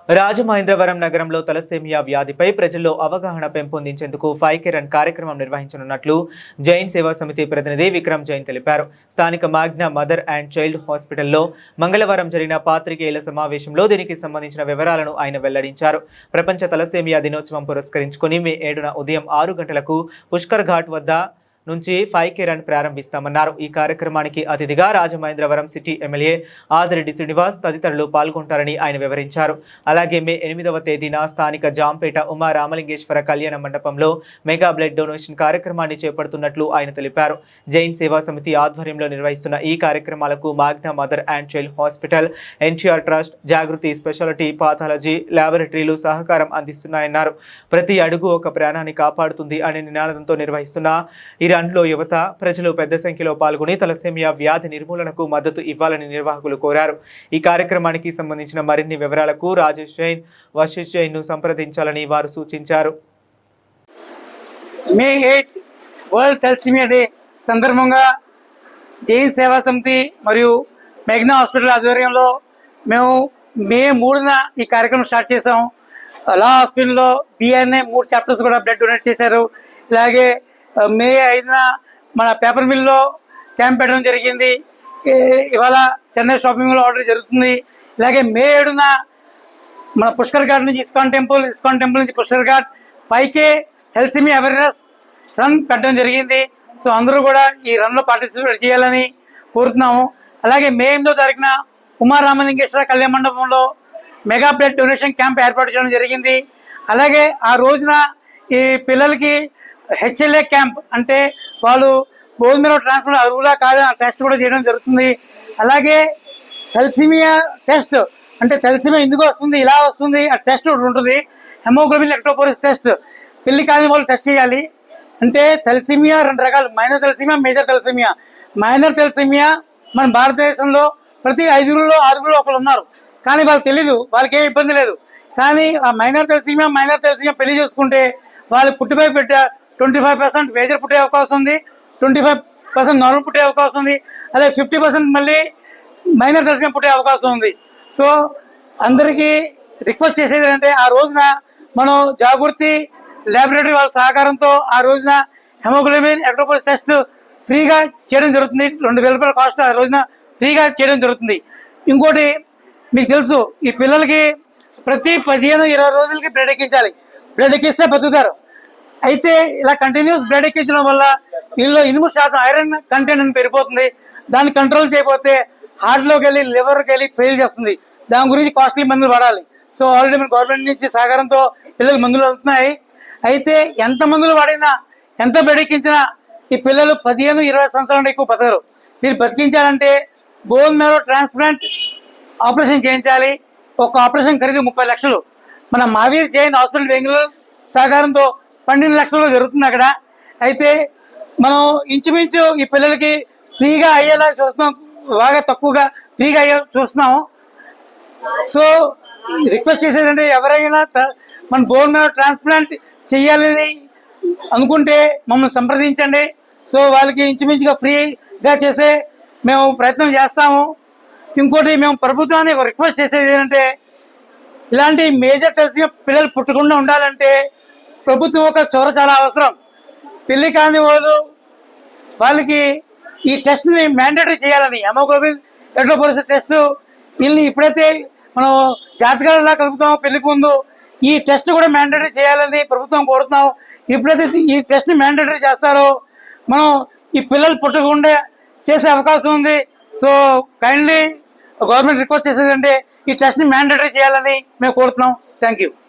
రాజమహేంద్రవరం నగరంలో తలసేమియా వ్యాధిపై ప్రజల్లో అవగాహన పెంపొందించేందుకు ఫైకే రన్ కార్యక్రమం నిర్వహించనున్నట్లు జైన్ సేవా సమితి ప్రతినిధి విక్రమ్ జైన్ తెలిపారు. స్థానిక మాగ్నా మదర్ అండ్ చైల్డ్ హాస్పిటల్లో మంగళవారం జరిగిన పాత్రికేయుల సమావేశంలో దీనికి సంబంధించిన వివరాలను ఆయన వెల్లడించారు. ప్రపంచ తలసేమియా దినోత్సవం పురస్కరించుకుని మే 7న ఉదయం 6 గంటలకు పుష్కర్ ఘాట్ వద్ద నుంచి ఫైకే రన్ ప్రారంభిస్తామన్నారు. ఈ కార్యక్రమానికి అతిథిగా రాజమహేంద్రవరం సిటీ ఎమ్మెల్యే ఆదిరెడ్డి శ్రీనివాస్ తదితరులు పాల్గొంటారని ఆయన వివరించారు. అలాగే మే 8వ తేదీన స్థానిక జాంపేట ఉమా రామలింగేశ్వర కళ్యాణ మండపంలో మెగా బ్లడ్ డొనేషన్ కార్యక్రమాన్ని చేపడుతున్నట్లు ఆయన తెలిపారు. జైన్ సేవా సమితి ఆధ్వర్యంలో నిర్వహిస్తున్న ఈ కార్యక్రమాలకు Magna mother and child hospital, NTR trust, Jagruti speciality pathology ల్యాబొరేటరీలు సహకారం అందిస్తున్నాయన్నారు. ప్రతి అడుగు ఒక ప్రాణాన్ని కాపాడుతుంది అనే నినాదంతో నిర్వహిస్తున్న ఈ రన్లో యువత, ప్రజలు పెద్ద సంఖ్యలో పాల్గొని తలసేమియా వ్యాధి నిర్మూలనకు మద్దతు ఇవ్వాలని నిర్వాహకులు కోరారు. ఈ కార్యక్రమానికి సంబంధించిన మరిన్ని వివరాలకు రాజేష్ జైన్, వశిష్ జైన్ ను సంప్రదించాలని వారు సూచించారు. మే 8 వరల్డ్ తలసేమియా డే సందర్భంగా జైన్ సేవా సమితి మరియు మెగ్నా హాస్పిటల్ ఆధ్వర్యంలో మేము మే 3న ఈ కార్యక్రమం స్టార్ట్ చేసాం. లా హాస్పిటల్లో బిఎన్ఏ 3 చాప్టర్స్ కూడా బ్లడ్ డొనేట్ చేశారు. ఇలాగే మే 5న మన పేపర్ మిల్లో క్యాంప్ పెట్టడం జరిగింది. ఇవాళ చెన్నై షాపింగ్ మాల్ ఆర్డర్ జరుగుతుంది. ఇలాగే మే 7న మన పుష్కర్ ఘాట్ నుంచి ఇస్కాన్ టెంపుల్ నుంచి Pushkar Ghat 5K thalassemia awareness run పెట్టడం జరిగింది. సో అందరూ కూడా ఈ రన్లో పార్టిసిపేట్ చేయాలని కోరుతున్నాము. అలాగే మే 8వ తారీఖున ఉమా రామలింగేశ్వర కళ్యాణ మండపంలో మెగా బ్లడ్ డొనేషన్ క్యాంప్ ఏర్పాటు చేయడం జరిగింది. అలాగే ఆ రోజున ఈ పిల్లలకి HLA క్యాంప్, అంటే వాళ్ళు బోన్ మ్యారో ట్రాన్స్ప్లాంట్ అర్హులా కాదా ఆ టెస్ట్ కూడా చేయడం జరుగుతుంది. అలాగే తలసేమియా టెస్ట్, అంటే తలసేమియా ఎందుకు వస్తుంది, ఇలా వస్తుంది, ఆ టెస్ట్ ఒకటి ఉంటుంది. హెమోగ్లోబిన్ ఎలక్ట్రోపోరేసిస్ టెస్ట్ పెళ్లి కాని వాళ్ళు టెస్ట్ చేయాలి. అంటే తలసేమియా 2 రకాలు, minor thalassemia, major thalassemia. Minor thalassemia మన భారతదేశంలో ప్రతి 5గురిలో 6గురిలో ఒకరు ఉన్నారు, కానీ వాళ్ళకి తెలీదు, వాళ్ళకి ఏ ఇబ్బంది లేదు. కానీ ఆ మైనర్ తలసేమియా పెళ్లి చేసుకుంటే వాళ్ళు పుట్టిపై పెట్ట 25% మేజర్ పుట్టే అవకాశం ఉంది, 25% నార్మల్ పుట్టే అవకాశం ఉంది, అదే 50% మళ్ళీ మైనర్ తలసేమియా పుట్టే అవకాశం ఉంది. సో అందరికీ రిక్వెస్ట్ చేసేది ఏంటంటే ఆ రోజున మనం జాగృతి ల్యాబొరేటరీ వాళ్ళ సహకారంతో ఆ రోజున హెమోగ్లోబిన్ ఎలక్ట్రోపోరేసిస్ టెస్ట్ ఫ్రీగా చేయడం జరుగుతుంది. 2,000 రూపాయల కాస్ట్ ఆ రోజున ఫ్రీగా చేయడం జరుగుతుంది. ఇంకోటి మీకు తెలుసు, ఈ పిల్లలకి ప్రతి 15-20 రోజులకి బ్లడ్ ఎక్కించాలి. బ్లడ్ ఎక్కిస్తే బతుకుతారు. అయితే ఇలా కంటిన్యూస్ బ్లడ్ ఎక్కించడం వల్ల వీళ్ళలో 8% ఐరన్ కంటెంట్ అని పెరిగిపోతుంది. దాన్ని కంట్రోల్ చేయకపోతే హార్ట్లోకి వెళ్ళి లివర్కి వెళ్ళి ఫెయిల్ చేస్తుంది. దాని గురించి కాస్ట్లీ మందులు వాడాలి. సో ఆల్రెడీ మన గవర్నమెంట్ నుంచి సహకారంతో పిల్లలకి మందులు అవుతున్నాయి. అయితే ఎంత మందులు వాడినా, ఎంత బ్లడ్ ఎక్కించినా ఈ పిల్లలు 15-20 సంవత్సరాలు ఎక్కువ బతకరు. మీరు బతికించాలంటే బోన్ మ్యారో ట్రాన్స్ప్లాంట్ ఆపరేషన్ చేయించాలి. ఒక ఆపరేషన్ ఖరీదు 30 లక్షలు. మన మావీర్ జైన్ హాస్పిటల్ బెంగళూరు సహకారంతో 12 లక్షలు జరుగుతుంది అక్కడ. అయితే మనం ఇంచుమించు ఈ పిల్లలకి ఫ్రీగా అయ్యేలా చూస్తున్నాం, బాగా తక్కువగా ఫ్రీగా అయ్యే చూస్తున్నాము. సో రిక్వెస్ట్ చేసేదంటే ఎవరైనా మన బోన్ మ్యారో ట్రాన్స్ప్లాంట్ చేయాలని అనుకుంటే మమ్మల్ని సంప్రదించండి. సో వాళ్ళకి ఇంచుమించుగా ఫ్రీగా చేసే మేము ప్రయత్నం చేస్తాము. ఇంకోటి మేము ప్రభుత్వాన్ని రిక్వెస్ట్ చేసేది ఏంటంటే ఇలాంటి మేజర్ తలసేమియా పిల్లలు పుట్టకుండా ఉండాలంటే ప్రభుత్వం ఒక చొరవ చాలా అవసరం. పెళ్లి కాని వాళ్ళకి ఈ టెస్ట్ని మ్యాండేటరీ చేయాలని, హెమోగ్లోబిన్ ఎలక్ట్రోపోరేసిస్ టెస్ట్ వీళ్ళని ఇప్పుడైతే మనం జాతకాలలా కలుపుతామో పెళ్లికి ముందు, ఈ టెస్ట్ కూడా మ్యాండేటరీ చేయాలని ప్రభుత్వం కోరుతున్నాం. ఎప్పుడైతే ఈ టెస్ట్ని మ్యాండేటరీ చేస్తారో మనం ఈ పిల్లలు పుట్టకుండా చేసే అవకాశం ఉంది. సో కైండ్లీ గవర్నమెంట్ రిక్వెస్ట్ చేసేదంటే ఈ టెస్ట్ని మ్యాండేటరీ చేయాలని మేము కోరుతున్నాం. Thank you.